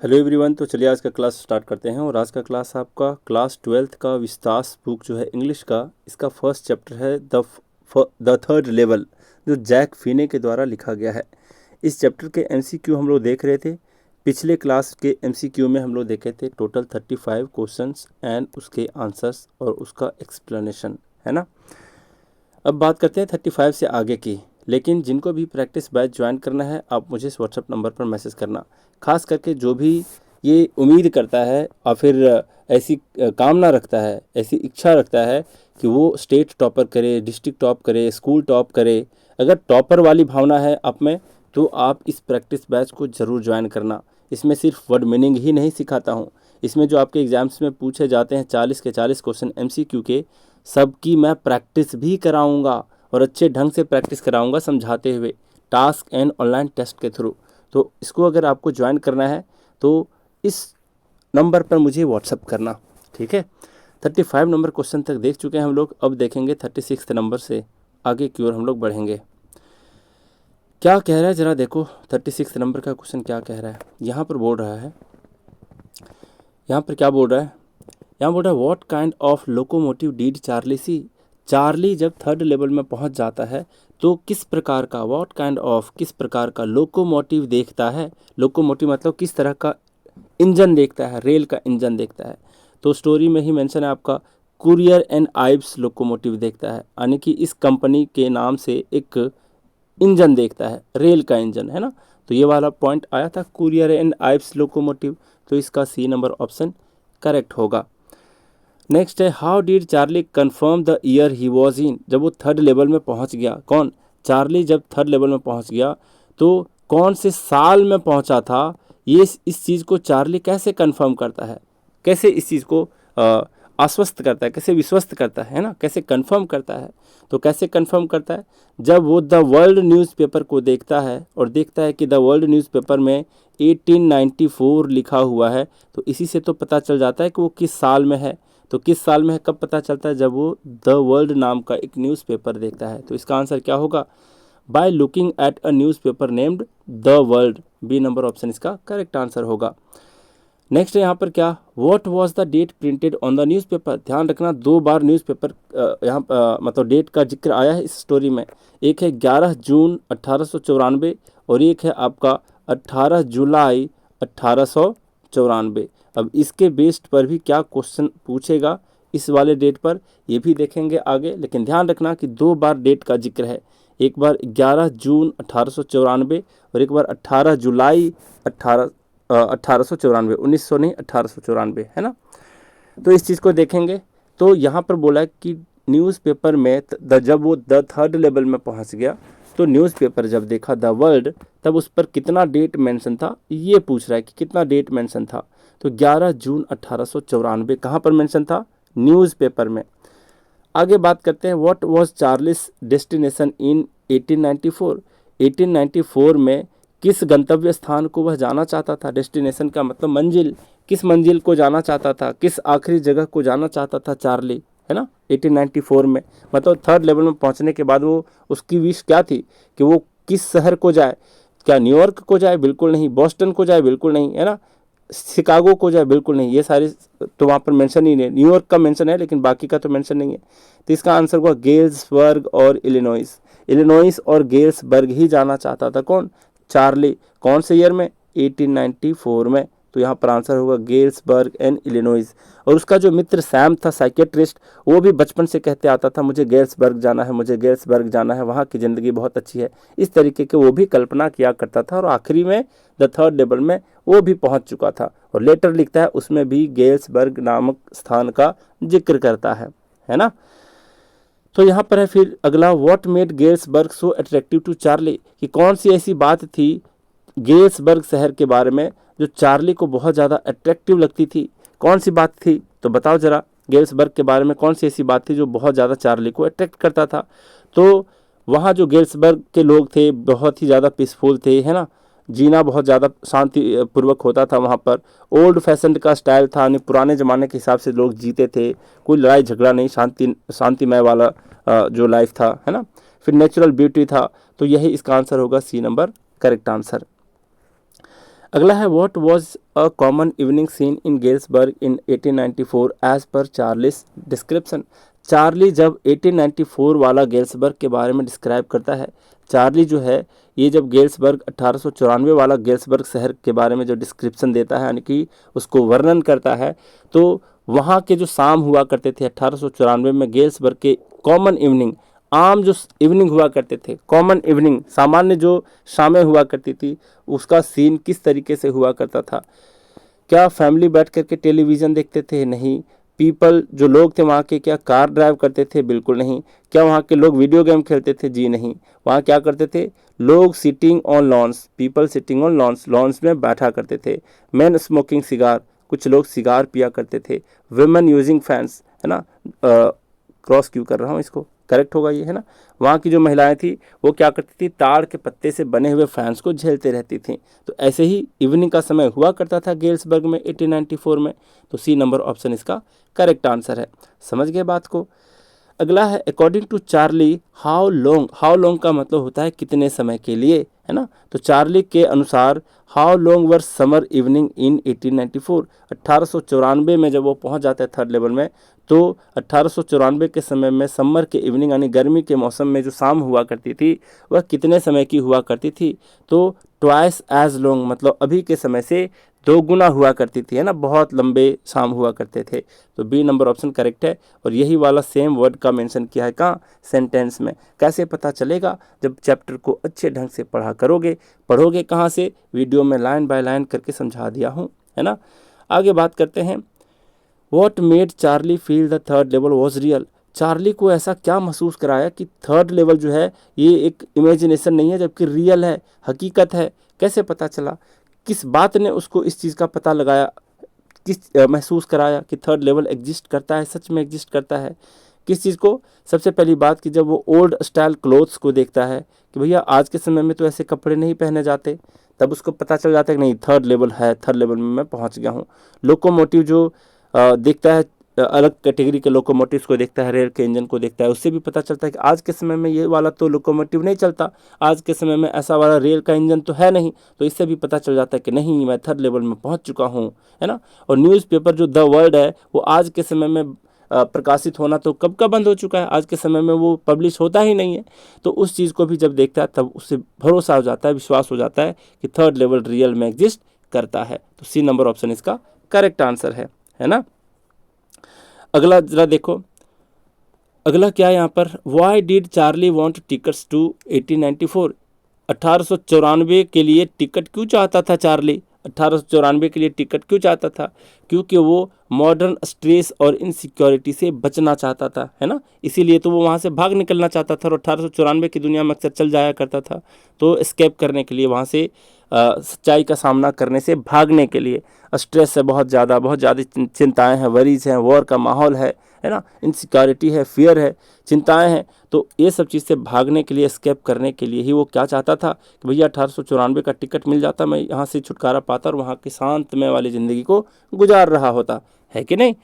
Hello everyone. तो चलिए आज का क्लास स्टार्ट करते हैं। और आज का क्लास आपका क्लास 12th का विस्तास बुक जो है इंग्लिश का, इसका फर्स्ट चैप्टर है द थर्ड लेवल, जो जैक फीने के द्वारा लिखा गया है। इस चैप्टर के एमसीक्यू हम लोग देख रहे थे। पिछले क्लास के एमसीक्यू में हम लोग देखे थे टोटल 35 क्वेश्चंस एंड उसके आंसर्स और उसका एक्सप्लेनेशन, है ना। अब बात करते हैं 35 से आगे की। लेकिन जिनको भी प्रैक्टिस बैच ज्वाइन करना है, आप मुझे इस व्हाट्सएप नंबर पर मैसेज करना। खास करके जो भी ये उम्मीद करता है और फिर ऐसी कामना रखता है, ऐसी इच्छा रखता है कि वो स्टेट टॉपर करे, डिस्ट्रिक्ट टॉप करे, स्कूल टॉप करे, अगर टॉपर वाली भावना है आप में, तो आप इस प्रैक्टिस बैच को ज़रूर ज्वाइन करना। इसमें सिर्फ वर्ड मीनिंग ही नहीं सिखाता हूँ, इसमें जो आपके एग्ज़ाम्स में पूछे जाते हैं 40 के 40 क्वेश्चन एमसीक्यू के, सबकी मैं प्रैक्टिस भी कराऊंगा और अच्छे ढंग से प्रैक्टिस कराऊंगा समझाते हुए, टास्क एंड ऑनलाइन टेस्ट के थ्रू। तो इसको अगर आपको ज्वाइन करना है तो इस नंबर पर मुझे व्हाट्सअप करना, ठीक है। 35 नंबर क्वेश्चन तक देख चुके हैं हम लोग। अब देखेंगे 36 नंबर से आगे की ओर हम लोग बढ़ेंगे। क्या कह रहा है ज़रा देखो, 36 नंबर का क्वेश्चन क्या कह रहा है। यहाँ पर बोल रहा है, यहाँ पर क्या बोल रहा है, यहाँ बोल रहा है what kind of locomotive did Charlie see. Charlie जब थर्ड लेवल में पहुंच जाता है तो किस प्रकार का, व्हाट काइंड ऑफ किस प्रकार का लोकोमोटिव देखता है। लोकोमोटिव मतलब किस तरह का इंजन देखता है, रेल का इंजन देखता है। तो स्टोरी में ही मेंशन है आपका, कुरियर एंड आइव्स लोकोमोटिव देखता है, यानी कि इस कंपनी के नाम से एक इंजन देखता है, रेल का इंजन, है ना। तो ये वाला पॉइंट आया था, कुरियर एंड आइव्स लोकोमोटिव। तो इसका सी नंबर ऑप्शन करेक्ट होगा। नेक्स्ट है, how did Charlie confirm the year he was in. जब वो थर्ड लेवल में पहुंच गया, कौन, चार्ली जब थर्ड लेवल में पहुंच गया तो कौन से साल में पहुंचा था, ये इस चीज़ को चार्ली कैसे कन्फर्म करता है, कैसे इस चीज़ को आश्वस्त करता है, कैसे विश्वस्त करता है ना, कैसे कन्फर्म करता है। तो कैसे कन्फर्म करता है, जब वो द वर्ल्ड न्यूज़पेपर को देखता है और देखता है कि द वर्ल्ड न्यूज़पेपर में 1894 लिखा हुआ है, तो इसी से तो पता चल जाता है कि वो किस साल में है। तो किस साल में है, कब पता चलता है, जब वो द वर्ल्ड नाम का एक न्यूज़पेपर देखता है। तो इसका आंसर क्या होगा, by looking at a newspaper named the world. B number option इसका करेक्ट आंसर होगा। नेक्स्ट है यहाँ पर क्या, what was the date printed on the newspaper. ध्यान रखना, दो बार न्यूज़पेपर यहाँ मतलब डेट का जिक्र आया है इस स्टोरी में। एक है 11 जून 1894 और एक है आपका 18 जुलाई 1894। अब इसके बेस्ड पर भी क्या क्वेश्चन पूछेगा इस वाले डेट पर, ये भी देखेंगे आगे। लेकिन ध्यान रखना कि दो बार डेट का जिक्र है, एक बार 11 जून 1894 और एक बार 18 जुलाई 1894, 1900 नहीं 1894, है ना। तो इस चीज़ को देखेंगे। तो यहाँ पर बोला है कि न्यूज़पेपर में जब वो द थर्ड लेवल में पहुँच गया तो न्यूज़पेपर जब देखा द वर्ल्ड, तब उस पर कितना डेट मेंशन था, ये पूछ रहा है कि कितना डेट मेंशन था। तो 11 जून 1894 कहाँ पर मेंशन था, न्यूज़पेपर में। आगे बात करते हैं, what was Charles destination in 1894। 1894 में किस गंतव्य स्थान को वह जाना चाहता था। डेस्टिनेशन का मतलब मंजिल, किस मंजिल को जाना चाहता था, किस आखिरी जगह को जाना चाहता था चार्ली, है ना। 1894 में मतलब थर्ड लेवल में पहुंचने के बाद वो, उसकी विश क्या थी कि वो किस शहर को जाए। क्या न्यूयॉर्क को जाए, बिल्कुल नहीं। बॉस्टन को जाए, बिल्कुल नहीं, है ना। शिकागो को जाए, बिल्कुल नहीं। ये सारे तो वहाँ पर मेंशन ही नहीं, न्यूयॉर्क का मेंशन है लेकिन बाकी का तो मेंशन नहीं है। तो इसका आंसर हुआ गेल्सबर्ग और इलिनॉइस। इलिनॉइस और गेल्सबर्ग ही जाना चाहता था कौन, चार्ली। कौन से ईयर में, 1894 में। तो यहाँ पर आंसर होगा गेल्सबर्ग एंड इलिनॉइस। और उसका जो मित्र सैम था साइकेट्रिस्ट, वो भी बचपन से कहते आता था मुझे गेल्सबर्ग जाना है, मुझे गेल्सबर्ग जाना है, वहाँ की ज़िंदगी बहुत अच्छी है। इस तरीके के वो भी कल्पना किया करता था और आखिरी में द थर्ड लेवल में वो भी पहुंच चुका था। और लेटर लिखता है, उसमें भी गेल्सबर्ग नामक स्थान का जिक्र करता है ना। तो यहाँ पर है फिर अगला, what made Galesburg so attractive to Charlie. कि कौन सी ऐसी बात थी गेल्सबर्ग शहर के बारे में जो चार्ली को बहुत ज़्यादा अट्रैक्टिव लगती थी। कौन सी बात थी, तो बताओ ज़रा, गेल्सबर्ग के बारे में कौन सी ऐसी बात थी जो बहुत ज़्यादा चार्ली को अट्रैक्ट करता था। तो वहाँ जो गेल्सबर्ग के लोग थे बहुत ही ज़्यादा पीसफुल थे, है ना। जीना बहुत ज़्यादा शांति पूर्वक होता था वहाँ पर। ओल्ड फैशन का स्टाइल था, यानी पुराने ज़माने के हिसाब से लोग जीते थे, कोई लड़ाई झगड़ा नहीं, शांतिमय वाला जो लाइफ था, है ना। फिर नेचुरल ब्यूटी था। तो यही इसका आंसर होगा, सी नंबर करेक्ट आंसर। अगला है what was a common evening scene in Galesburg in 1894 as per Charlie's description. Charlie जब 1894 वाला गेल्सबर्ग के बारे में डिस्क्राइब करता है, चार्ली जो है ये जब गेल्सबर्ग 1894 वाला गेल्सबर्ग शहर के बारे में जो डिस्क्रिप्शन देता है, यानी कि उसको वर्णन करता है, तो वहाँ के जो शाम हुआ करते थे 1894 में गेल्सबर्ग के कॉमन इवनिंग, आम जो इवनिंग हुआ करते थे, कॉमन इवनिंग सामान्य जो शामें हुआ करती थी, उसका सीन किस तरीके से हुआ करता था। क्या फैमिली बैठ करके टेलीविज़न देखते थे? नहीं। पीपल जो लोग थे वहाँ के, क्या कार ड्राइव करते थे? बिल्कुल नहीं। क्या वहाँ के लोग वीडियो गेम खेलते थे? जी नहीं। वहाँ क्या करते थे? लोग sitting on lawns, people sitting on lawns, lawns में बैठा करते थे। मैन स्मोकिंग सिगार, कुछ लोग सिगार पिया करते थे। वुमेन यूजिंग फैंस, है ना, क्रॉस क्यों कर रहा हूँ इसको, करेक्ट होगा ये, है ना। वहाँ की जो महिलाएं थी वो क्या करती थी? ताड़ के पत्ते से बने हुए फैंस को झेलते रहती थी। तो ऐसे ही इवनिंग का समय हुआ करता था गेल्सबर्ग में 1894 में। तो सी नंबर ऑप्शन इसका करेक्ट आंसर है। समझ गए बात को। अगला है according to Charlie how long, how long का मतलब होता है कितने समय के लिए, है ना। तो चार्ली के अनुसार how long were summer evening in 1894, 1894 में जब वो पहुंच जाता है थर्ड लेवल में, तो 1894 के समय में समर के इवनिंग यानी गर्मी के मौसम में जो शाम हुआ करती थी वह कितने समय की हुआ करती थी? तो ट्वाइस एज लॉन्ग, मतलब अभी के समय से 2 गुना हुआ करती थी, है ना, बहुत लंबे शाम हुआ करते थे। तो बी नंबर ऑप्शन करेक्ट है। और यही वाला सेम वर्ड का मेंशन किया है कहाँ? सेंटेंस में। कैसे पता चलेगा? जब चैप्टर को अच्छे ढंग से पढ़ा करोगे। पढ़ोगे कहाँ से? वीडियो में लाइन बाय लाइन करके समझा दिया हूँ, है ना। आगे बात करते हैं, what made Charlie feel the third level was real. Charlie को ऐसा क्या महसूस कराया कि थर्ड लेवल जो है ये एक इमेजिनेशन नहीं है जबकि रियल है, हकीकत है। कैसे पता चला? किस बात ने उसको इस चीज़ का पता लगाया, महसूस कराया कि थर्ड लेवल एग्जिस्ट करता है, सच में एग्जिस्ट करता है? किस चीज़ को? सबसे पहली बात कि जब वो ओल्ड स्टाइल क्लोथ्स को देखता है कि भैया आज के समय में तो ऐसे कपड़े नहीं पहने जाते, तब उसको पता चल जाता है कि नहीं थर्ड लेवल है, थर्ड लेवल में मैं पहुंच गया हूँ। लोकोमोटिव जो देखता है, अलग कैटेगरी के लोकोमोटिव्स को देखता है, रेल के इंजन को देखता है, उससे भी पता चलता है कि आज के समय में ये वाला तो लोकोमोटिव नहीं चलता, आज के समय में ऐसा वाला रेल का इंजन तो है नहीं। तो इससे भी पता चल जाता है कि नहीं मैं थर्ड लेवल में पहुंच चुका हूं, है ना। और न्यूज़पेपर जो द वर्ल्ड है वो आज के समय में प्रकाशित होना तो कब का बंद हो चुका है, आज के समय में वो पब्लिश होता ही नहीं है। तो उस चीज़ को भी जब देखता है तब उससे भरोसा हो जाता है, विश्वास हो जाता है कि थर्ड लेवल रियल में एग्जिस्ट करता है। तो सी नंबर ऑप्शन इसका करेक्ट आंसर है ना। अगला जरा देखो, अगला क्या है यहाँ पर, why did Charlie want tickets to 1894, 1894 के लिए टिकट क्यों चाहता था चार्ली? 1894 के लिए टिकट क्यों चाहता था? क्योंकि वो मॉडर्न स्ट्रेस और इनसिक्योरिटी से बचना चाहता था, है ना। इसीलिए तो वो वहाँ से भाग निकलना चाहता था और 1894 की दुनिया में अक्सर चल जाया करता था। तो एस्केप करने के लिए, वहाँ से सच्चाई का सामना करने से भागने के लिए, स्ट्रेस है बहुत ज़्यादा चिंताएं हैं, वरीज हैं, वॉर का माहौल है ना, इनसिक्योरिटी है, फियर है, चिंताएं हैं। तो ये सब चीज़ से भागने के लिए, एस्केप करने के लिए ही वो क्या चाहता था कि भैया 1894 का टिकट मिल जाता, मैं यहाँ से छुटकारा पाता और वहाँ की शांतमय वाली ज़िंदगी को गुजार रहा होता, है कि नहीं।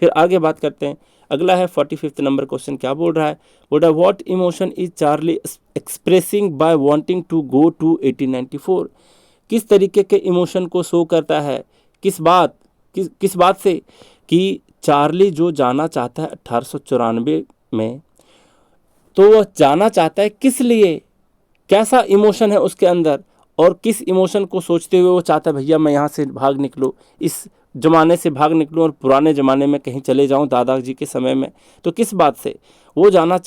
फिर आगे बात करते हैं, अगला है 45 नंबर क्वेश्चन। क्या बोल रहा है? बोल रहा है what emotion is Charlie expressing by wanting to go to 1894। किस तरीके के इमोशन को शो करता है, किस बात से कि चार्ली जो जाना चाहता है 1894 में, तो वह जाना चाहता है किस लिए, कैसा इमोशन है उसके अंदर, और किस इमोशन को सोचते हुए वो चाहता है भैया मैं यहाँ से भाग निकलूँ, इस ज़माने से भाग निकलूँ और पुराने ज़माने में कहीं चले जाऊँ दादाजी के समय में। तो किस बात से वो जाना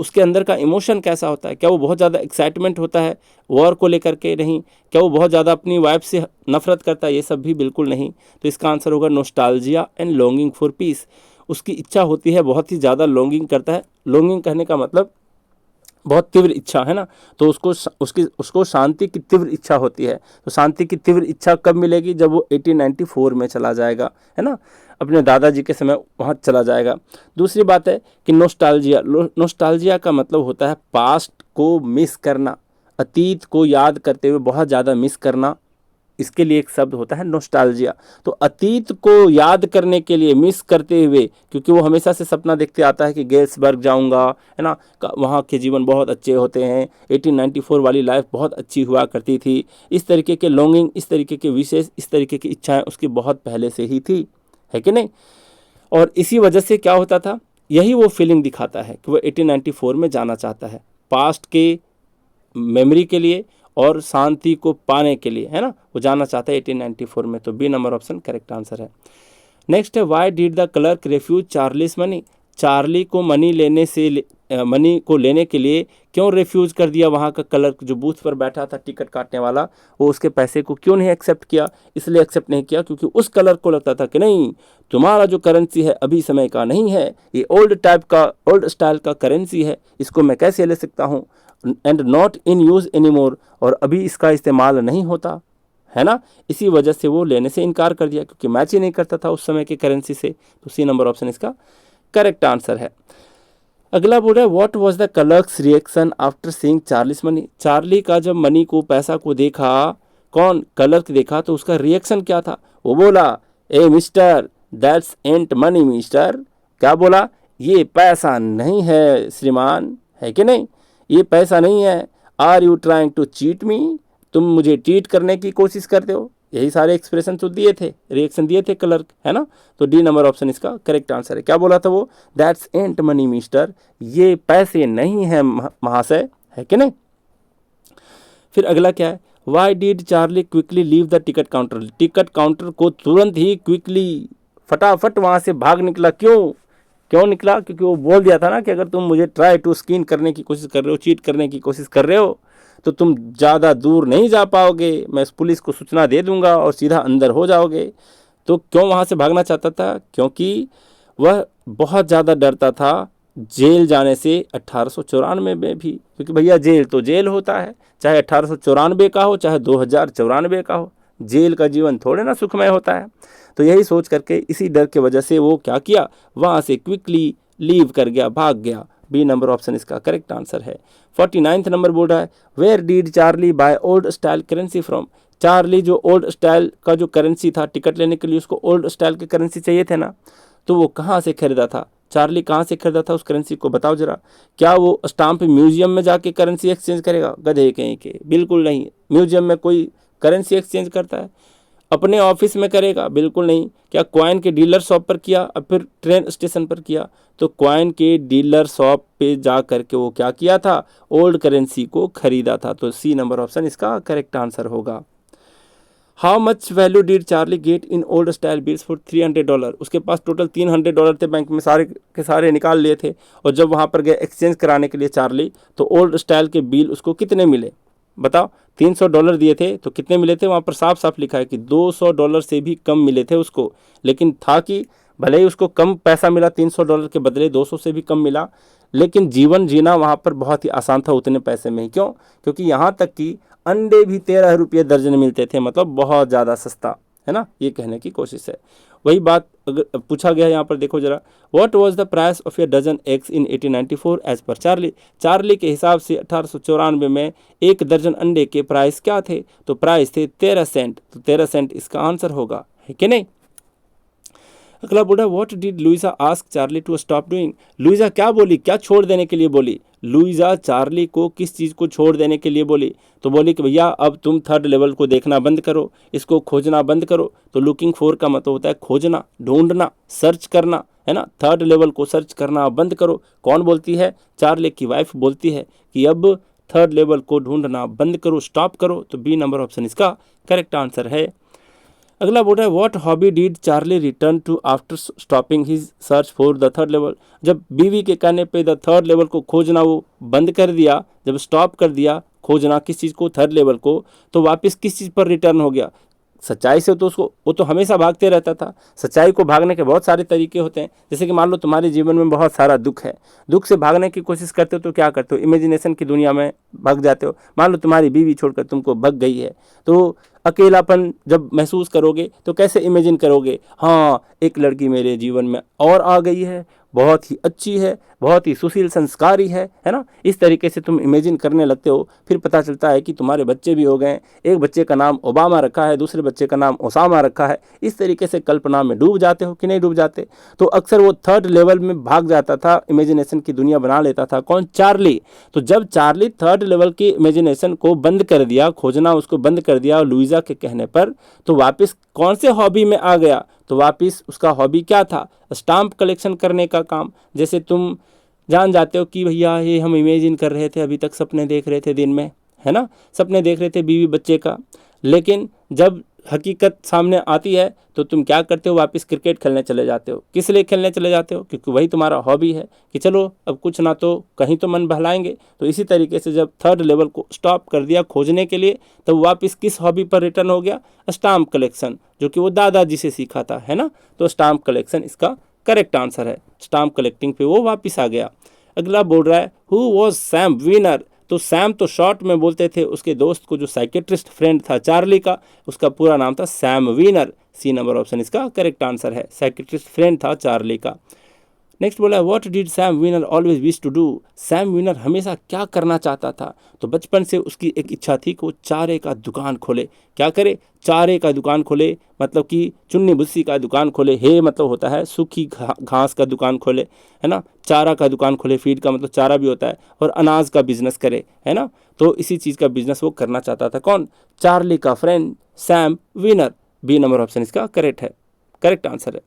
उसके अंदर का इमोशन कैसा होता है? क्या वो बहुत ज़्यादा एक्साइटमेंट होता है वॉर को लेकर के? नहीं। क्या वो बहुत ज़्यादा अपनी वाइफ से नफरत करता है? ये सब भी बिल्कुल नहीं। तो इसका आंसर होगा nostalgia and longing for piece. उसकी इच्छा होती है, बहुत ही ज़्यादा लॉन्गिंग करता है। लॉन्गिंग कहने का मतलब बहुत तीव्र इच्छा, है ना। तो उसको शांति की तीव्र इच्छा होती है। तो शांति की तीव्र इच्छा कब मिलेगी? जब वो 1894 में चला जाएगा, है ना, अपने दादाजी के समय वहाँ चला जाएगा। दूसरी बात है कि नोस्टाल्जिया का मतलब होता है पास्ट को मिस करना, अतीत को याद करते हुए बहुत ज़्यादा मिस करना, इसके लिए एक शब्द होता है नॉस्टैल्जिया। तो अतीत को याद करने के लिए, मिस करते हुए, क्योंकि वो हमेशा से सपना देखते आता है कि गेल्सबर्ग जाऊंगा, है ना, वहाँ के जीवन बहुत अच्छे होते हैं, 1894 वाली लाइफ बहुत अच्छी हुआ करती थी, इस तरीके के लॉन्गिंग, इस तरीके के विशेष, इस तरीके की इच्छाएं उसकी बहुत पहले से ही थी, है कि नहीं। और इसी वजह से क्या होता था, यही वो फीलिंग दिखाता है कि वो 1894 में जाना चाहता है, पास्ट के मेमोरी के लिए और शांति को पाने के लिए, है ना, वो जाना चाहता है 1894 में। तो B number option correct answer है। नेक्स्ट है, why did the clerk refuse Charlie's money. Charlie को मनी को लेने के लिए क्यों रिफ्यूज कर दिया वहाँ का क्लर्क, जो बूथ पर बैठा था टिकट काटने वाला, वो उसके पैसे को क्यों नहीं एक्सेप्ट किया। इसलिए एक्सेप्ट नहीं किया क्योंकि उस क्लर्क को लगता था कि नहीं, तुम्हारा जो करेंसी है अभी समय का नहीं है, ये ओल्ड स्टाइल का करेंसी है, इसको मैं कैसे ले सकता हूँ, and not in use anymore, और अभी इसका इस्तेमाल नहीं होता, है ना। इसी वजह से वो लेने से इनकार कर दिया क्योंकि मैच ही नहीं करता था उस समय के करेंसी से। तो सी नंबर ऑप्शन इसका करेक्ट आंसर है। अगला बोल रहा है, what was the clerk's reaction after seeing Charlie's money. Charlie का जब मनी को, पैसा को देखा, कौन, क्लर्क देखा, तो उसका रिएक्शन क्या था। वो बोला, hey mister, that's ain't money mister. क्या बोला, ये पैसा नहीं है श्रीमान, है कि नहीं, ये पैसा नहीं है। Are you trying to cheat me, तुम मुझे चीट करने की कोशिश करते हो। यही सारे एक्सप्रेशन तो दिए थे, रिएक्शन दिए थे क्लर्क, है ना। तो डी नंबर ऑप्शन इसका करेक्ट आंसर है। क्या बोला था वो, दैट्स एंट मनी मिस्टर, ये पैसे नहीं है महाशय, है कि नहीं। फिर अगला क्या है, Y did Charlie quickly leave the ticket counter. Ticket counter को तुरंत ही क्विकली, फटाफट वहां से भाग निकला। क्यों निकला, क्योंकि वो बोल दिया था ना कि अगर तुम मुझे ट्राई टू स्किन करने की कोशिश कर रहे हो, चीट करने की कोशिश कर रहे हो, तो तुम ज़्यादा दूर नहीं जा पाओगे, मैं पुलिस को सूचना दे दूंगा और सीधा अंदर हो जाओगे। तो क्यों वहाँ से भागना चाहता था, क्योंकि वह बहुत ज़्यादा डरता था जेल जाने से 1894 में भी, क्योंकि भैया जेल तो जेल होता है, चाहे 1894 का हो चाहे 2094 का हो, जेल का जीवन थोड़े ना सुखमय होता है। तो यही सोच करके, इसी डर के वजह से वो क्या किया, वहाँ से क्विकली लीव कर गया, भाग गया। बी नंबर ऑप्शन इसका करेक्ट आंसर है। 49th नंबर बोल रहा है, where did Charlie buy old style currency from. Charlie जो ओल्ड स्टाइल का जो करेंसी था, टिकट लेने के लिए उसको ओल्ड स्टाइल के करेंसी चाहिए थे ना, तो वो कहाँ से खरीदा था, चार्ली कहाँ से खरीदा था उस करेंसी को, बताओ जरा। क्या वो स्टाम्प म्यूजियम में जाके करेंसी एक्सचेंज करेगा, गधे कहीं के, बिल्कुल नहीं। म्यूजियम में कोई करेंसी एक्सचेंज करता है, अपने ऑफिस में करेगा, बिल्कुल नहीं। क्या क्वाइन के डीलर शॉप पर किया और फिर ट्रेन स्टेशन पर किया, तो क्वाइन के डीलर शॉप पे जा करके वो क्या किया था, ओल्ड करेंसी को खरीदा था। तो सी नंबर ऑप्शन इसका करेक्ट आंसर होगा। How much value did Charlie get in old style bills for $300। उसके पास टोटल $300 थे, बैंक में सारे के सारे निकाल लिए थे, और जब वहाँ पर गए एक्सचेंज कराने के लिए चार्ली, तो ओल्ड स्टाइल के बिल उसको कितने मिले, बताओ। $300 दिए थे, तो कितने मिले थे, वहाँ पर साफ साफ लिखा है कि $200 से भी कम मिले थे उसको। लेकिन था कि भले ही उसको कम पैसा मिला, $300 के बदले 200 से भी कम मिला, लेकिन जीवन जीना वहाँ पर बहुत ही आसान था उतने पैसे में ही। क्यों, क्योंकि यहाँ तक कि अंडे भी 13 रुपये दर्जन मिलते थे, मतलब बहुत ज़्यादा सस्ता, है ना, ये कहने की कोशिश है। वही बात अगर पूछा गया यहाँ पर, देखो जरा, what was the price of a dozen eggs in 1894 as per Charlie. Charlie के हिसाब से 1894 में एक दर्जन अंडे के प्राइस क्या थे, तो प्राइस थे 13 सेंट। तो 13 सेंट इसका आंसर होगा, है कि नहीं। अगला बोला, what did Louisa ask Charlie to stop doing. Louisa क्या बोली, क्या छोड़ देने के लिए बोली। लुइसा चार्ली को किस चीज़ को छोड़ देने के लिए बोली, तो बोली कि भैया अब तुम थर्ड लेवल को देखना बंद करो, इसको खोजना बंद करो। तो लुकिंग फॉर का मतलब होता है खोजना, ढूंढना, सर्च करना, है ना। थर्ड लेवल को सर्च करना बंद करो। कौन बोलती है, चार्ली की वाइफ बोलती है कि अब थर्ड लेवल को ढूंढना बंद करो, स्टॉप करो। तो बी नंबर ऑप्शन इसका करेक्ट आंसर है। अगला बोल रहा है, what hobby did Charlie return to after stopping his search for the third level. जब बीवी के कहने पे द थर्ड लेवल को खोजना वो बंद कर दिया, जब स्टॉप कर दिया खोजना किस चीज़ को, थर्ड लेवल को, तो वापस किस चीज़ पर रिटर्न हो गया, सच्चाई से। तो उसको, वो तो हमेशा भागते रहता था। सच्चाई को भागने के बहुत सारे तरीके होते हैं। जैसे कि मान लो तुम्हारे जीवन में बहुत सारा दुख है, दुख से भागने की कोशिश करते हो तो क्या करते हो, इमेजिनेशन की दुनिया में भाग जाते हो। मान लो तुम्हारी बीवी छोड़कर तुमको भग गई है, तो अकेलापन जब महसूस करोगे तो कैसे इमेजिन करोगे, हाँ एक लड़की मेरे जीवन में और आ गई है, बहुत ही अच्छी है, बहुत ही सुशील संस्कारी है ना। इस तरीके से तुम इमेजिन करने लगते हो। फिर पता चलता है कि तुम्हारे बच्चे भी हो गए, एक बच्चे का नाम ओबामा रखा है, दूसरे बच्चे का नाम ओसामा रखा है। इस तरीके से कल्पना में डूब जाते हो कि नहीं डूब जाते। तो अक्सर वो थर्ड लेवल में भाग जाता था, इमेजिनेशन की दुनिया बना लेता था। कौन? चार्ली। तो जब चार्ली थर्ड लेवल की इमेजिनेशन को बंद कर दिया, खोजना उसको बंद कर दिया लुइजा के कहने पर, तो वापस कौन से हॉबी में आ गया? तो वापस उसका हॉबी क्या था? स्टाम्प कलेक्शन करने का काम। जैसे तुम जान जाते हो कि भैया ये हम इमेजिन कर रहे थे, अभी तक सपने देख रहे थे दिन में, है ना, सपने देख रहे थे बीवी बच्चे का, लेकिन जब हकीकत सामने आती है तो तुम क्या करते हो? वापस क्रिकेट खेलने चले जाते हो। किस लिए खेलने चले जाते हो? क्योंकि वही तुम्हारा हॉबी है कि चलो अब कुछ ना तो कहीं तो मन बहलाएंगे। तो इसी तरीके से जब थर्ड लेवल को स्टॉप कर दिया खोजने के लिए, तब वापस किस हॉबी पर रिटर्न हो गया? स्टाम्प कलेक्शन, जो कि वो दादाजी से सीखा था, है ना। तो स्टाम्प कलेक्शन इसका करेक्ट आंसर है। स्टाम्प कलेक्टिंग पे वो वापस आ गया। अगला बोल रहा है हु वॉज सैम वीनर। तो सैम तो शॉर्ट में बोलते थे उसके दोस्त को, जो साइकेट्रिस्ट फ्रेंड था चार्ली का, उसका पूरा नाम था Sam Weiner. C number option इसका करेक्ट आंसर है। साइकेट्रिस्ट फ्रेंड था चार्ली का। नेक्स्ट बोला है what did Sam Weiner always wish to do. Sam Weiner हमेशा क्या करना चाहता था? तो बचपन से उसकी एक इच्छा थी कि वो चारे का दुकान खोले। क्या करे? चारे का दुकान खोले, मतलब कि चुन्नी भुस्सी का दुकान खोले। हे मतलब होता है सूखी घास का दुकान खोले, है ना। चारा का दुकान खोले, फीड का मतलब चारा भी होता है, और अनाज का बिजनेस करे, है ना। तो इसी चीज़ का बिजनेस वो करना चाहता था। कौन? चार्ली का friend Sam Weiner. B number option इसका करेक्ट है, करेक्ट आंसर है।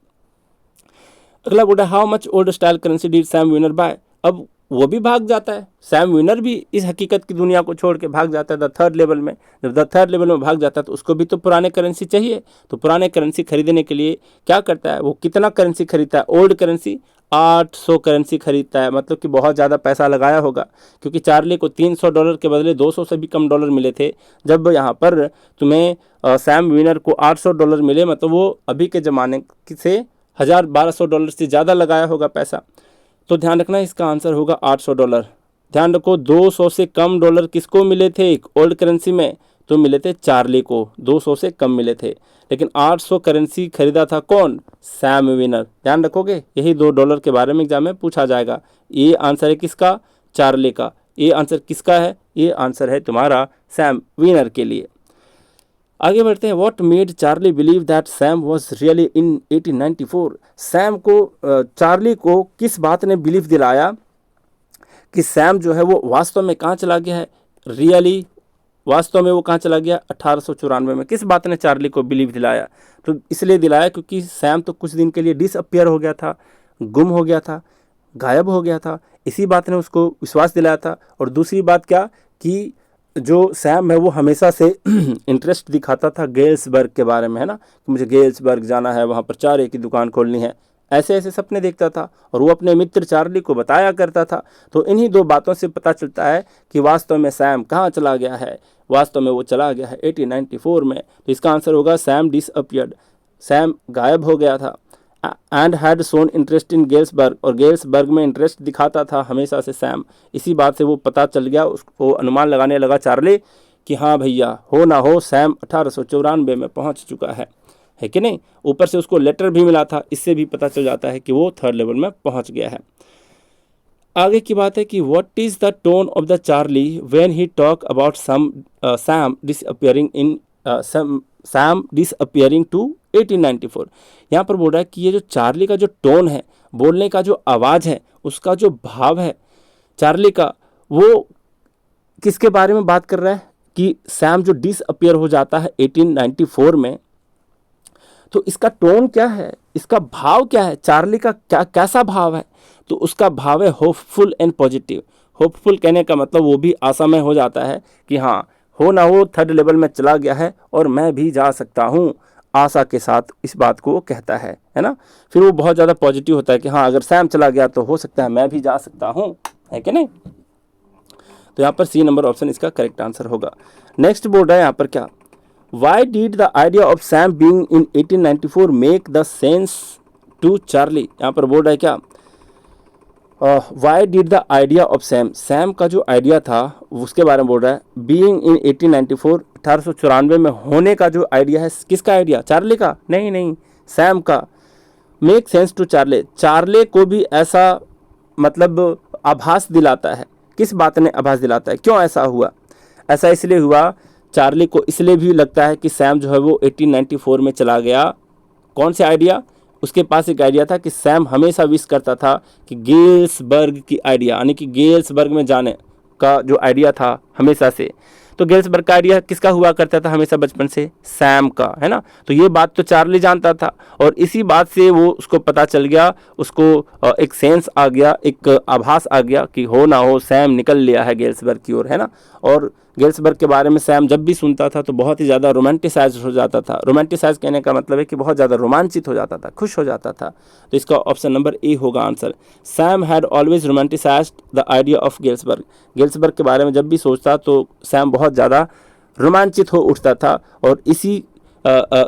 अगला बोला how much old style currency did Sam Weiner buy. अब वो भी भाग जाता है, सैम वीनर भी इस हकीकत की दुनिया को छोड़ के भाग जाता है द थर्ड लेवल में। जब द थर्ड लेवल में भाग जाता है तो उसको भी तो पुराने करेंसी चाहिए। तो पुराने करेंसी खरीदने के लिए क्या करता है? वो कितना करेंसी खरीदता है? ओल्ड करेंसी 800 करेंसी खरीदता है। मतलब कि बहुत ज़्यादा पैसा लगाया होगा, क्योंकि चार्ली को $300 के बदले 200 से भी कम डॉलर मिले थे। जब यहाँ पर तुम्हें सैम वीनर को $800 मिले, मतलब वो अभी के ज़माने से $1200 से ज़्यादा लगाया होगा पैसा। तो ध्यान रखना इसका आंसर होगा $800। ध्यान रखो 200 से कम डॉलर किसको मिले थे ओल्ड करेंसी में? तो मिले थे चार्ली को, 200 से कम मिले थे। लेकिन 800 करेंसी खरीदा था कौन? Sam Weiner. ध्यान रखोगे, यही $2 के बारे में एग्जाम में पूछा जाएगा। ये आंसर है किसका? चार्ली का। ये आंसर किसका है? ये आंसर है तुम्हारा सैम वीनर के लिए। आगे बढ़ते हैं। What made Charlie believe that Sam was really in 1894। Sam को चार्ली को किस बात ने बिलीव दिलाया कि सैम जो है वो वास्तव में कहाँ चला गया है? रियली वास्तव में वो कहाँ चला गया? 1894 में। किस बात ने चार्ली को बिलीव दिलाया? तो इसलिए दिलाया क्योंकि सैम तो कुछ दिन के लिए डिसअपियर हो गया था, गुम हो गया था, गायब हो गया था। इसी बात ने उसको विश्वास दिलाया था। और दूसरी बात क्या कि जो सैम है वो हमेशा से इंटरेस्ट दिखाता था गेल्सबर्ग के बारे में, है ना, कि मुझे गेल्सबर्ग जाना है, वहाँ पर चारे की दुकान खोलनी है। ऐसे ऐसे सपने देखता था और वो अपने मित्र चार्ली को बताया करता था। तो इन्हीं दो बातों से पता चलता है कि वास्तव में सैम कहाँ चला गया है। वास्तव में वो चला गया है 1894 में। तो इसका आंसर होगा सैम डिसअपियर्ड। सैम गायब हो गया था। And had shown interest in Galesburg, और गेल्सबर्ग में इंटरेस्ट दिखाता था हमेशा से सैम। इसी बात से वो पता चल गया, उसको अनुमान लगाने लगा चार्ली कि हाँ भैया हो ना हो सैम 1894 में पहुंच चुका है कि नहीं। ऊपर से उसको लेटर भी मिला था, इससे भी पता चल जाता है कि वो थर्ड लेवल में पहुंच गया है। आगे की बात है कि what is the tone of the Charlie when he talk about Sam disappearing in Sam disappearing to 1894। यहाँ पर बोल रहा है कि ये जो चार्ली का जो टोन है, बोलने का जो आवाज़ है, उसका जो भाव है चार्ली का, वो किसके बारे में बात कर रहा है? कि सैम जो डिसअपियर हो जाता है 1894 में, तो इसका टोन क्या है, इसका भाव क्या है, चार्ली का क्या कैसा भाव है? तो उसका भाव है होपफुल एंड पॉजिटिव। होपफुल कहने का मतलब वो भी आशामय हो जाता है कि हाँ हो ना हो थर्ड लेवल में चला गया है और मैं भी जा सकता हूँ, आशा के साथ इस बात को वो कहता है ना। फिर वो बहुत ज़्यादा पॉजिटिव होता है कि हाँ अगर सैम चला गया तो हो सकता है मैं भी जा सकता हूँ, है कि नहीं। तो यहाँ पर सी नंबर ऑप्शन इसका करेक्ट आंसर होगा। नेक्स्ट बोल रहा है यहाँ पर क्या, why did the idea of Sam being in 1894 make the sense to Charlie. यहाँ पर बोल रहा है क्या, why did the idea of Sam, Sam का जो आइडिया था उसके बारे में बोल रहा है। बीइंग इन 1894, 1894 में होने का जो आइडिया है, किसका आइडिया? चार्ली का? नहीं, सैम का। Make sense to Charlie, Charlie को भी ऐसा मतलब आभास दिलाता है। किस बात ने आभास दिलाता है, क्यों ऐसा हुआ? ऐसा इसलिए हुआ, चार्ली को इसलिए भी लगता है कि सैम जो है वो 1894 में चला गया। कौन से आइडिया? उसके पास एक आइडिया था कि सैम हमेशा विश करता था कि गेल्सबर्ग की आइडिया, यानी कि गेल्सबर्ग में जाने का जो आइडिया था हमेशा से, तो गेल्सबर्ग का आइडिया किसका हुआ करता था हमेशा बचपन से? सैम का, है ना। तो ये बात तो चार्ली जानता था और इसी बात से वो उसको पता चल गया, उसको एक सेंस आ गया, एक आभास आ गया कि हो ना हो सैम निकल लिया है गेल्सबर्ग की ओर, है ना। और गेल्सबर्ग के बारे में सैम जब भी सुनता था तो बहुत ही ज़्यादा रोमांटिसाइज हो जाता था। रोमांटिसाइज कहने का मतलब है कि बहुत ज़्यादा रोमांचित हो जाता था, खुश हो जाता था। तो इसका ऑप्शन नंबर ए होगा answer. Sam had always romanticised the idea of Galesburg, Galesburg के बारे में जब भी सोचता तो सैम बहुत ज़्यादा रोमांचित हो उठता था और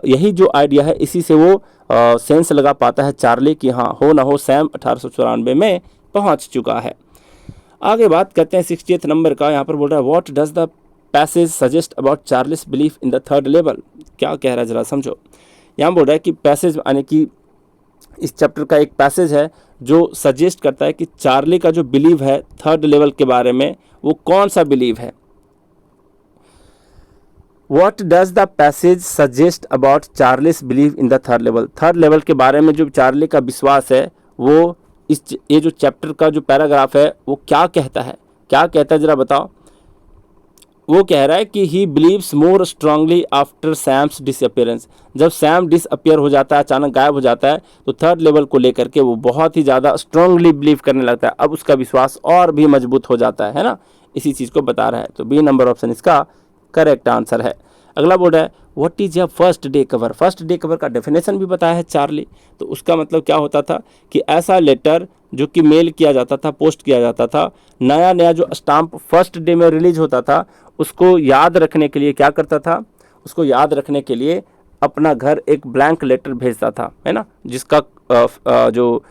यही जो आइडिया है इसी से वो सेंस लगा पाता है चार्ली कि हाँ हो ना हो सैम 1894 में पहुंच चुका है। आगे बात करते हैं 68 नंबर का। यहाँ पर बोल रहा है what does the passage suggest about Charles belief in the third level. क्या कह रहा है जरा समझो। यहाँ बोल रहा है कि पैसेज यानी कि इस चैप्टर का एक पैसेज है जो सजेस्ट करता है कि चार्ली का जो बिलीव है थर्ड लेवल के बारे में वो कौन सा बिलीव है। What does the passage suggest about Charlie's belief in the third level? Third level के बारे में जो चार्ली का विश्वास है वो ये जो चैप्टर का जो पैराग्राफ है वो क्या कहता है, क्या कहता है जरा बताओ। वो कह रहा है कि he believes more strongly after Sam's disappearance. जब सैम डिसअपियर हो जाता है, अचानक गायब हो जाता है, तो थर्ड लेवल को लेकर के वो बहुत ही ज़्यादा स्ट्रांगली बिलीव करने लगता है। अब उसका विश्वास और भी मजबूत हो जाता है ना, इसी चीज़ को बता रहा है। तो बी नंबर ऑप्शन इसका करेक्ट आंसर है। अगला बोल रहा है what is a first day cover. First day cover का डेफिनेशन भी बताया है चार्ली। तो उसका मतलब क्या होता था कि ऐसा लेटर जो कि मेल किया जाता था, पोस्ट किया जाता था, नया नया जो स्टाम्प फर्स्ट डे में रिलीज होता था उसको याद रखने के लिए क्या करता था, उसको याद रखने के लिए अपना घर एक ब्लैंक लेटर भेजता था, है ना, जिसका जो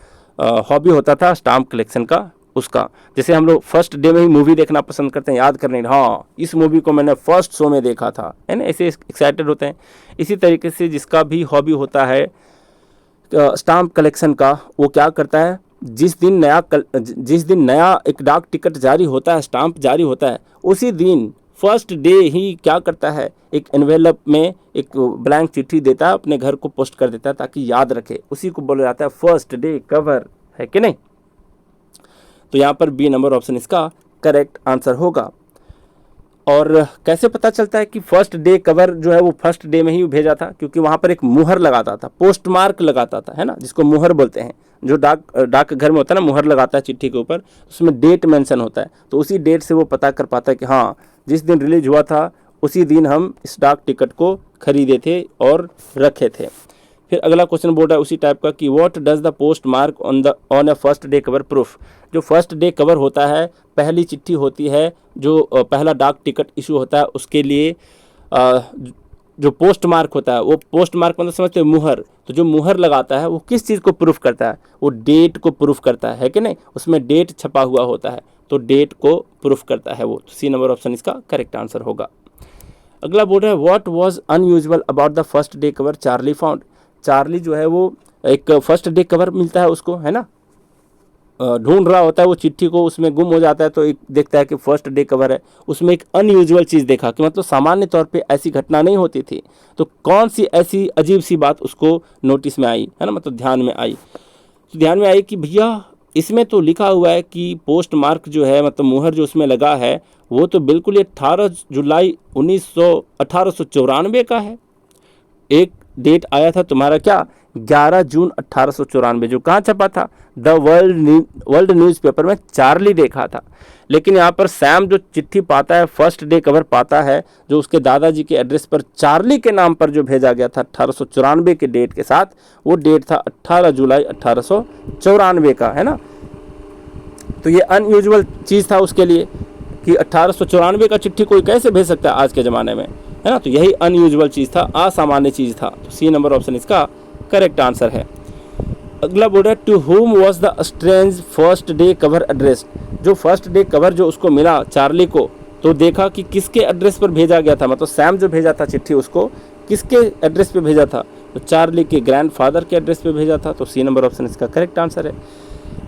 हॉबी होता था स्टाम्प कलेक्शन का उसका। जैसे हम लोग फर्स्ट डे में ही मूवी देखना पसंद करते हैं, याद करने, हाँ इस मूवी को मैंने फर्स्ट शो में देखा था, है ना, ऐसे एक्साइटेड होते हैं। इसी तरीके से जिसका भी हॉबी होता है स्टाम्प कलेक्शन का, वो क्या करता है, जिस दिन नया एक डाक टिकट जारी होता है, स्टाम्प जारी होता है, उसी दिन फर्स्ट डे ही क्या करता है, एक एनवेलप में एक ब्लैंक चिट्ठी देता है, अपने घर को पोस्ट कर देता है ताकि याद रखे। उसी को बोला जाता है फर्स्ट डे कवर, है कि नहीं। तो यहाँ पर बी नंबर ऑप्शन इसका करेक्ट आंसर होगा। और कैसे पता चलता है कि फर्स्ट डे कवर जो है वो फर्स्ट डे में ही भेजा था? क्योंकि वहाँ पर एक मुहर लगाता था, पोस्ट मार्क लगाता था, है ना, जिसको मुहर बोलते हैं। जो डाक घर में होता है ना, मुहर लगाता है चिट्ठी के ऊपर, उसमें डेट मेंशन होता है। तो उसी डेट से वो पता कर पाता है कि हाँ जिस दिन रिलीज हुआ था उसी दिन हम इस डाक टिकट को खरीदे थे और रखे थे। फिर अगला क्वेश्चन बोल रहा है उसी टाइप का कि what does the post mark on a first day cover proof. जो फर्स्ट डे कवर होता है, पहली चिट्ठी होती है, जो पहला डाक टिकट इशू होता है, उसके लिए जो पोस्ट मार्क होता है, वो पोस्ट मार्क मतलब समझते हो मुहर। तो जो मुहर लगाता है वो किस चीज़ को प्रूफ करता है? वो डेट को प्रूफ करता है कि नहीं, उसमें डेट छपा हुआ होता है, तो डेट को प्रूफ करता है वो। तो सी नंबर ऑप्शन इसका करेक्ट आंसर होगा। अगला बोल रहा है what was unusual about the first day cover Charlie found. Charlie जो है वो एक फर्स्ट डे कवर मिलता है उसको, है ना, ढूंढ रहा होता है वो चिट्ठी को, उसमें गुम हो जाता है, तो एक देखता है कि फर्स्ट डे कवर है, उसमें एक अनयूजुअल चीज़ देखा कि मतलब सामान्य तौर पे ऐसी घटना नहीं होती थी। तो कौन सी ऐसी अजीब सी बात उसको नोटिस में आई, है ना, मतलब ध्यान में आई। तो ध्यान में आई कि भैया इसमें तो लिखा हुआ है कि पोस्ट मार्क जो है, मतलब मुहर जो उसमें लगा है, वो तो बिल्कुल 18 जुलाई 1894 का है। एक डेट आया था तुम्हारा क्या, 11 जून 1894, जो कहाँ छपा था, द वर्ल्ड न्यूज़पेपर में चार्ली देखा था। लेकिन यहाँ पर सैम जो चिट्ठी पाता है, फर्स्ट डे कवर पाता है, जो उसके दादाजी के एड्रेस पर चार्ली के नाम पर जो भेजा गया था 1894 के डेट के साथ, वो डेट था 18 जुलाई 1894 का, है ना। तो ये अनयूजुअल चीज़ था उसके लिए कि 1894 का चिट्ठी कोई कैसे भेज सकता है आज के ज़माने में, है ना। तो यही अनयूजुअल चीज़ था, असामान्य चीज़ था। तो सी नंबर ऑप्शन इसका करेक्ट आंसर है। अगला बोल रहा है to whom was the strange first day cover address. जो फर्स्ट डे कवर जो उसको मिला चार्ली को, तो देखा कि किसके एड्रेस पर भेजा गया था, मतलब सैम जो भेजा था चिट्ठी उसको किसके एड्रेस पे भेजा था, तो चार्ली के ग्रैंडफादर के एड्रेस पे भेजा था, तो सी नंबर ऑप्शन इसका करेक्ट आंसर है।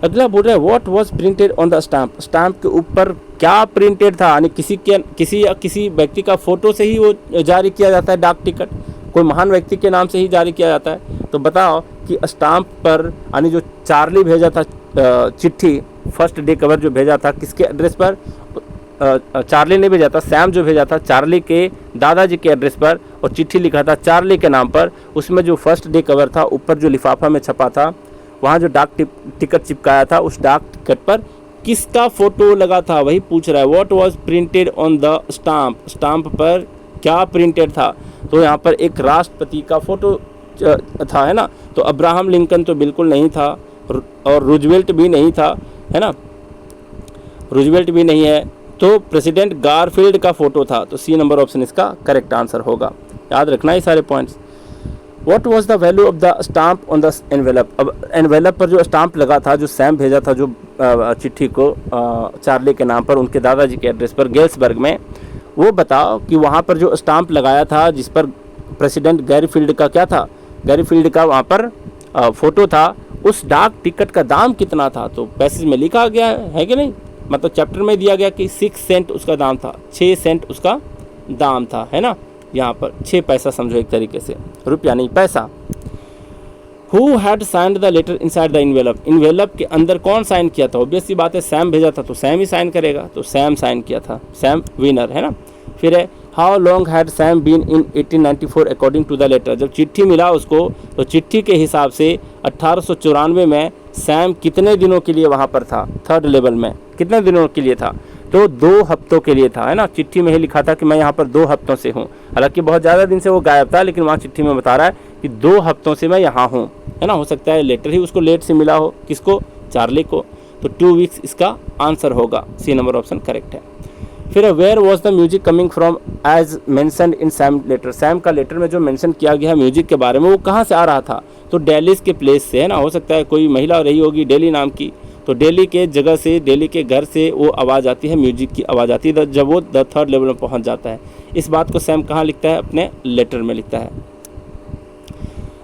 अगला बोल रहा है what was printed on the stamp, stamp के ऊपर क्या प्रिंटेड था, यानी किसी व्यक्ति का फोटो से ही वो जारी किया जाता है डाक टिकट, कोई महान व्यक्ति के नाम से ही जारी किया जाता है। तो बताओ कि स्टाम्प पर यानी जो चार्ली भेजा था चिट्ठी, फर्स्ट डे कवर जो भेजा था किसके एड्रेस पर, चार्ली ने भेजा था, सैम जो भेजा था चार्ली के दादाजी के एड्रेस पर, और चिट्ठी लिखा था चार्ली के नाम पर। उसमें जो फर्स्ट डे कवर था, ऊपर जो लिफाफा में छपा था, वहाँ जो डाक टिकट चिपकाया था, उस डाक टिकट पर किसका फोटो लगा था, वही पूछ रहा है। What was printed on the stamp, stamp पर क्या प्रिंटेड था। तो यहाँ पर एक राष्ट्रपति का फोटो था, है ना। तो अब्राहम लिंकन तो बिल्कुल नहीं था, और रूजवेल्ट भी नहीं था, है ना, रूजवेल्ट भी नहीं है। तो प्रेसिडेंट गारफील्ड का फोटो था, तो सी नंबर ऑप्शन इसका करेक्ट आंसर होगा। याद रखना ये सारे points. What was the value of the stamp on the envelope, अब एनवेलप पर जो स्टाम्प लगा था, जो सैम भेजा था जो चिट्ठी को चार्ली के नाम पर उनके दादाजी के एड्रेस पर गेल्सबर्ग में, वो बताओ कि वहाँ पर जो स्टाम्प लगाया था जिस पर प्रेसिडेंट गैरीफील्ड का क्या था, गैरीफील्ड का वहाँ पर फोटो था, उस डाक टिकट का दाम कितना था। तो पैसेज में लिखा गया है कि नहीं, मतलब चैप्टर में दिया गया कि 6 सेंट उसका दाम था, 6 सेंट उसका दाम था, है ना। यहाँ पर 6 पैसा समझो एक तरीके से, रुपया नहीं पैसा। Who had signed the letter inside the envelope, envelope के अंदर कौन साइन किया था। ऑब्वियस सी बात है सैम भेजा था तो सैम ही साइन करेगा, तो सैम साइन किया था, सैम विनर, है ना। फिर है how long had Sam been in 1894 according to the letter, जब चिट्ठी मिला उसको तो चिट्ठी के हिसाब से 1894 में सैम कितने दिनों के लिए वहाँ पर था, थर्ड लेवल में कितने दिनों के लिए था, तो 2 हफ्तों के लिए था, है ना। चिट्ठी में ही लिखा था कि मैं यहाँ पर 2 हफ्तों से हूँ, हालांकि बहुत ज़्यादा दिन से वो गायब था, लेकिन वहाँ चिट्ठी में बता रहा है कि 2 हफ्तों से मैं यहाँ हूँ, है ना। हो सकता है लेटर ही उसको लेट से मिला हो, किसको, चार्ली को, तो 2 वीक्स इसका आंसर होगा, सी नंबर ऑप्शन करेक्ट है। फिर where was the music coming from as mentioned in Sam letter, Sam का लेटर में जो मेंशन किया गया है म्यूजिक के बारे में, वो कहाँ से आ रहा था, तो दिल्ली के प्लेस से, है ना। हो सकता है कोई महिला रही होगी दिल्ली नाम की, तो दिल्ली के जगह से, दिल्ली के घर से वो आवाज़ आती है, म्यूजिक की आवाज़ आती है जब वो द थर्ड लेवल में पहुंच जाता है। इस बात को सैम कहाँ लिखता है, अपने लेटर में लिखता है।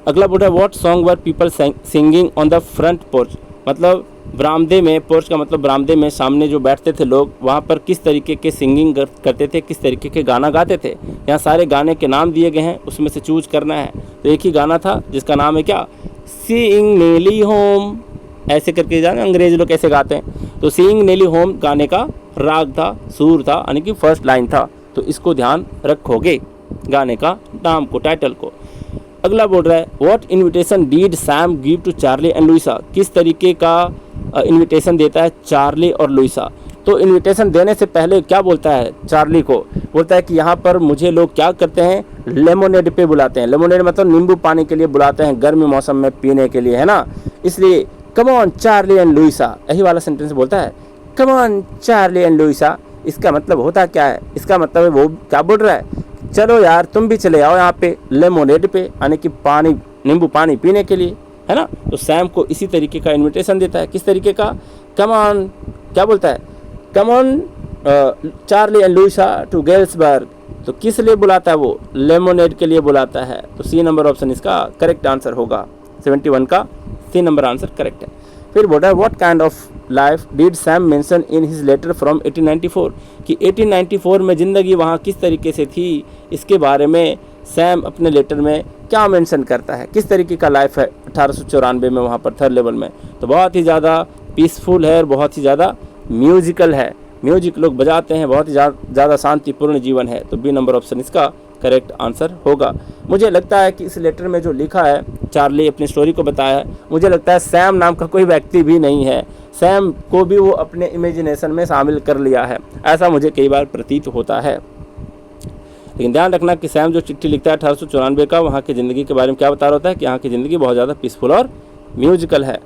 अगला बोल रहा है what song were people singing on the front porch, मतलब बरामदे में, पोर्च का मतलब बरामदे में सामने जो बैठते थे लोग, वहाँ पर किस तरीके के सिंगिंग करते थे, किस तरीके के गाना गाते थे। यहाँ सारे गाने के नाम दिए गए हैं, उसमें से चूज करना है। तो एक ही गाना था जिसका नाम है क्या, सीइंग नेली होम, ऐसे करके जाने अंग्रेज लोग कैसे गाते हैं। तो सीइंग नेली होम गाने का राग था, सुर था, यानी कि फर्स्ट लाइन था। तो इसको ध्यान रखोगे, गाने का नाम को, टाइटल को। अगला बोल रहा है what invitation did Sam give to Charlie and Luisa, किस तरीके का इन्विटेशन देता है चार्ली और लुइसा। तो इन्विटेशन देने से पहले क्या बोलता है, चार्ली को बोलता है कि यहाँ पर मुझे लोग क्या करते हैं, लेमोनेड पे बुलाते हैं। लेमोनेड मतलब नींबू पानी के लिए बुलाते हैं, गर्मी मौसम में पीने के लिए, है ना। इसलिए come on Charlie and Luisa, यही वाला सेंटेंस बोलता है, come on Charlie and Luisa. इसका मतलब होता क्या है, इसका मतलब है वो क्या बोल रहा है, चलो यार तुम भी चले आओ यहाँ पे लेमोनेड पे, यानी कि पानी, नींबू पानी पीने के लिए, है ना। तो सैम को इसी तरीके का इन्विटेशन देता है, किस तरीके का, कम ऑन, क्या बोलता है, come on Charlie and Luisa to Galesburg. तो किस लिए बुलाता है वो, लेमोनेड के लिए बुलाता है। तो सी नंबर ऑप्शन इसका करेक्ट आंसर होगा, 71 का सी नंबर आंसर करेक्ट है। फिर बोल रहा है what kind of life did Sam mention in his letter from 1894, कि 1894 में ज़िंदगी वहाँ किस तरीके से थी, इसके बारे में सैम अपने लेटर में क्या मेंशन करता है, किस तरीके का लाइफ है 1894 में वहाँ पर थर्ड लेवल में। तो बहुत ही ज़्यादा पीसफुल है और बहुत ही ज़्यादा म्यूजिकल है, म्यूजिक लोग बजाते हैं, बहुत ही ज़्यादा शांतिपूर्ण जीवन है। तो बी नंबर ऑप्शन इसका करेक्ट आंसर होगा। मुझे लगता है कि इस लेटर में जो लिखा है, चार्ली अपनी स्टोरी को बताया है, मुझे लगता है सैम नाम का कोई व्यक्ति भी नहीं है, सैम को भी वो अपने इमेजिनेशन में शामिल कर लिया है, ऐसा मुझे कई बार प्रतीत होता है। लेकिन ध्यान रखना कि सैम जो चिट्ठी लिखता है 1894 का, वहाँ की ज़िंदगी के बारे में क्या बता रहा होता है कि यहाँ की ज़िंदगी बहुत ज़्यादा पीसफुल और म्यूजिकल है।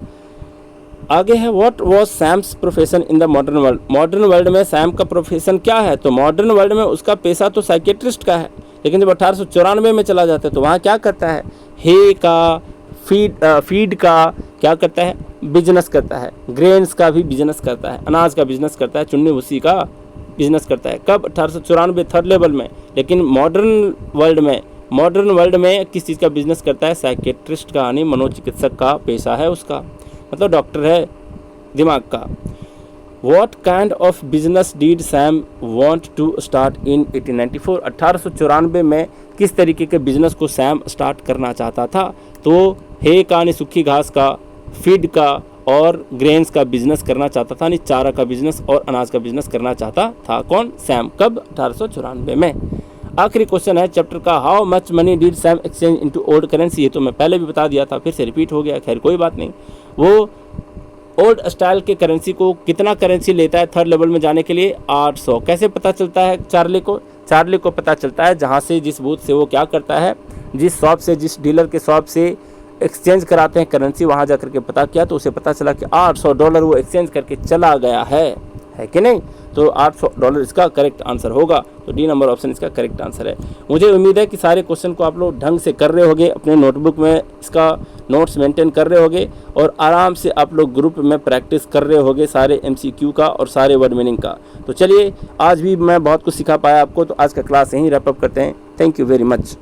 आगे है what was Sam's profession in the modern world, modern world में सैम का प्रोफेशन क्या है। तो मॉडर्न वर्ल्ड में उसका पेशा तो साइकेट्रिस्ट का है, लेकिन जब 1894 में चला जाता है तो वहाँ क्या करता है, हे का, फीड का क्या करता है, बिजनेस करता है, ग्रेन्स का भी बिजनेस करता है, अनाज का बिजनेस करता है, चुन्नी भूसी का बिजनेस करता है। कब, 1894 थर्ड लेवल में। लेकिन मॉडर्न वर्ल्ड में मॉडर्न वर्ल्ड में किस चीज़ का बिजनेस करता है? साइकेट्रिस्ट का, यानी मनोचिकित्सक का पेशा है उसका, मतलब डॉक्टर है दिमाग का। What kind of business did Sam want to start in 1894? 1894 में किस तरीके के बिजनेस को सैम स्टार्ट करना चाहता था? तो हे का यानी सूखी घास का, फीड का और ग्रेन्स का बिजनेस करना चाहता था, यानी चारा का बिजनेस और अनाज का बिजनेस करना चाहता था कौन? सैम। कब? 1894 में। आखिरी क्वेश्चन है चैप्टर का, how much money did Sam exchange into old currency? ये तो मैं पहले भी बता दिया था, फिर से रिपीट हो गया, खैर कोई बात नहीं। वो ओल्ड स्टाइल के करेंसी को कितना करेंसी लेता है थर्ड लेवल में जाने के लिए? 800। कैसे पता चलता है चार्ली को? चार्ली को पता चलता है जहाँ से, जिस बूथ से वो क्या करता है, जिस शॉप से, जिस डीलर के शॉप से एक्सचेंज कराते हैं करेंसी, वहाँ जा करके पता किया तो उसे पता चला कि $800 वो एक्सचेंज करके चला गया है कि नहीं? तो $800 इसका करेक्ट आंसर होगा। तो डी नंबर ऑप्शन इसका करेक्ट आंसर है। मुझे उम्मीद है कि सारे क्वेश्चन को आप लोग ढंग से कर रहे होगे, अपने नोटबुक में इसका नोट्स मेंटेन कर रहे होगे और आराम से आप लोग ग्रुप में प्रैक्टिस कर रहे होगे सारे MCQ का और सारे वर्ड मीनिंग का। तो चलिए, आज भी मैं बहुत कुछ सिखा पाया आपको, तो आज का क्लास यहीं रैप अप करते हैं। Thank you very much.